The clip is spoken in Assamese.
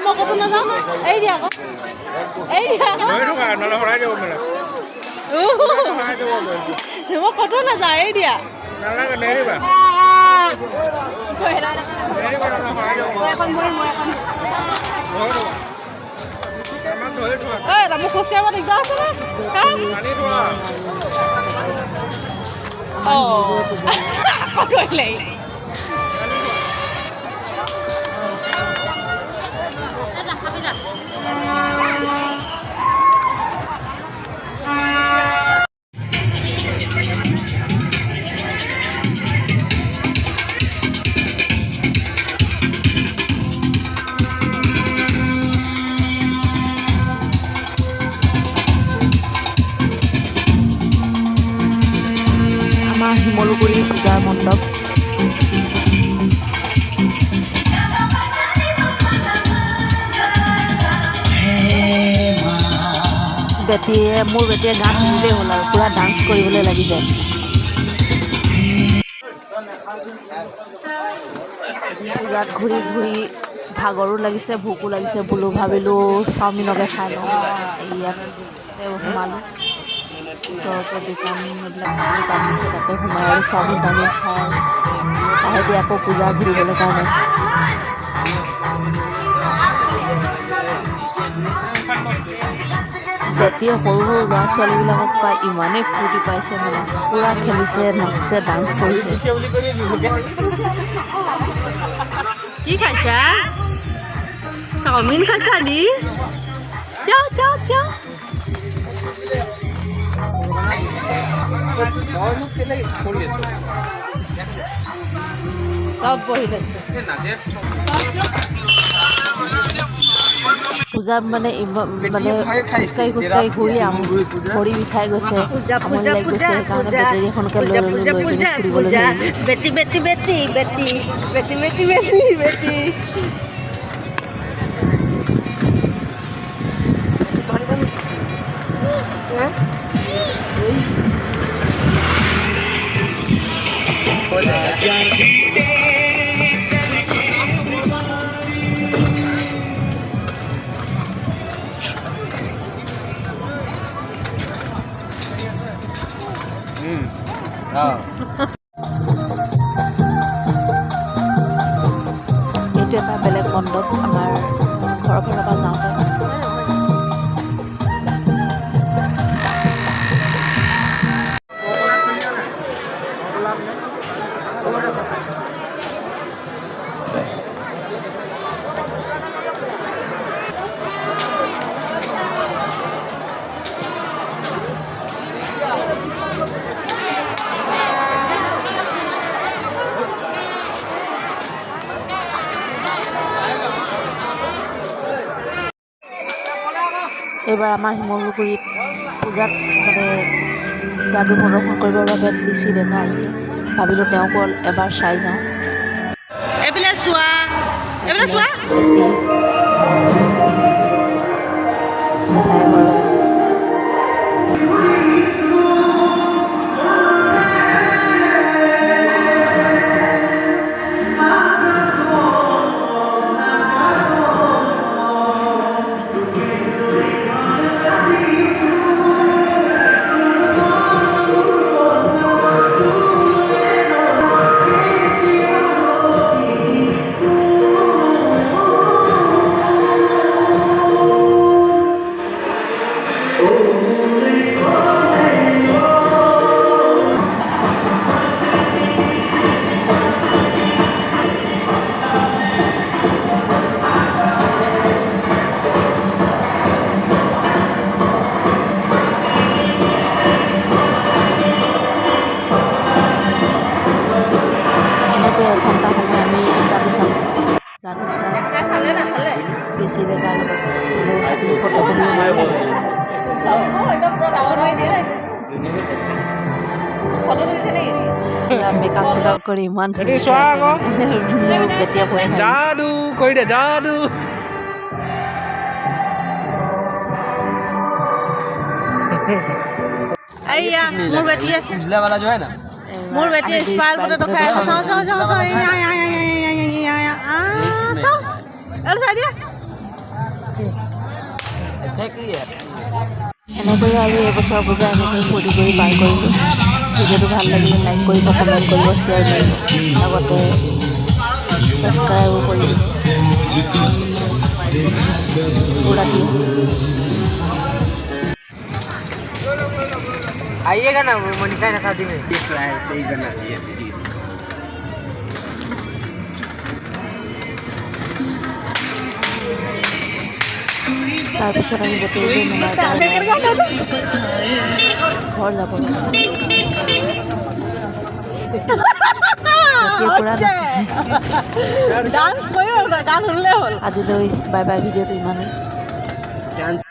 মই ক'তো নাযাওঁ ন এই দিয়া আকৌ এই দিয়া আকৌ মই ক'তো নাযাওঁ এই দিয়া মোক খোজকাঢ়িব দিগদাৰ আছে নে আকৌ ধৰিলে শিমলুগুৰি পূজাৰ মণ্ডপ মোৰ বেটিয়ে গান শুনিলেই হ'ল আৰু পুৰা ডান্স কৰিবলৈ লাগি যায় পূজাত ঘূৰি ঘূৰি ভাগৰো লাগিছে ভোকো লাগিছে বোলো ভাবিলোঁ চাওমিনকে খাই লওঁ ইয়াত সোমালোঁ ওচৰতে দোকান দিছে তাতে সোমাই আৰু চাওমিন তাওমিন খাই লাহেদি আকৌ পূজা ঘূৰিবলৈ কাৰণে বেটিয়ে সৰু সৰু ল'ৰা ছোৱালীবিলাকক পাই ইমানেই ফূৰ্তি পাইছে মানে পূৰা খেলিছে নাচিছে ডান্স কৰিছে কি খাইছা চাওমিন খাইছা নি যাওঁ যাওঁ যাওঁ চব বহি লৈছে পূজাত মানে খোজকাঢ়ি ঘূৰি ভৰি বিষাই গৈছে আমনি লাগি গৈছে সেইকাৰণে বেটেৰী এখনকে লৈ পিনি ফুৰিবলৈ বেটি বেটি বেটি বেটি বেটি বেটি বেটি বেটি এইটো এটা বেলেগ মণ্ডপ আমাৰ ঘৰৰ ফালৰ পৰা যাওঁতে এইবাৰ আমাৰ শিমলুগুৰিত পূজাত মানে যাদু প্ৰদৰ্শন কৰিবৰ বাবে লিচি ডেকা আহিছে ভাবিলোঁ তেওঁকো এবাৰ চাই যাওঁ এইবিলাক চোৱা বেছি ডেকাৰ মেকআপ চেকআপ কৰি ইমান যাদু কৰি দে যাদু মোৰ বেটিয়ে उजला वाला जो है ना মোৰ বেটিয়ে স্পাইল পটেটো খাই আছে চাওঁ চাওঁ চাওঁ চাওঁ এনেকৈ আৰু এইবছৰ পূজা এনেকৈ ফূৰ্তি কৰি পাৰ কৰিলোঁ। ভিডিঅ'টো ভাল লাগিলে লাইক কৰিব, কমেণ্ট কৰিব, শ্বেয়াৰ কৰিব, লগতে ছাবস্ক্ৰাইবো কৰিব। ৰাতি आइएगा ना मोनिका का शादी में सही बना दिए তাৰপিছত আমি গোটেইবোৰ মোমাই ঘৰ যাব পূৰা নাচিছে। আজিলৈ বাই বাই, ভিডিঅ'টো ইমানেই।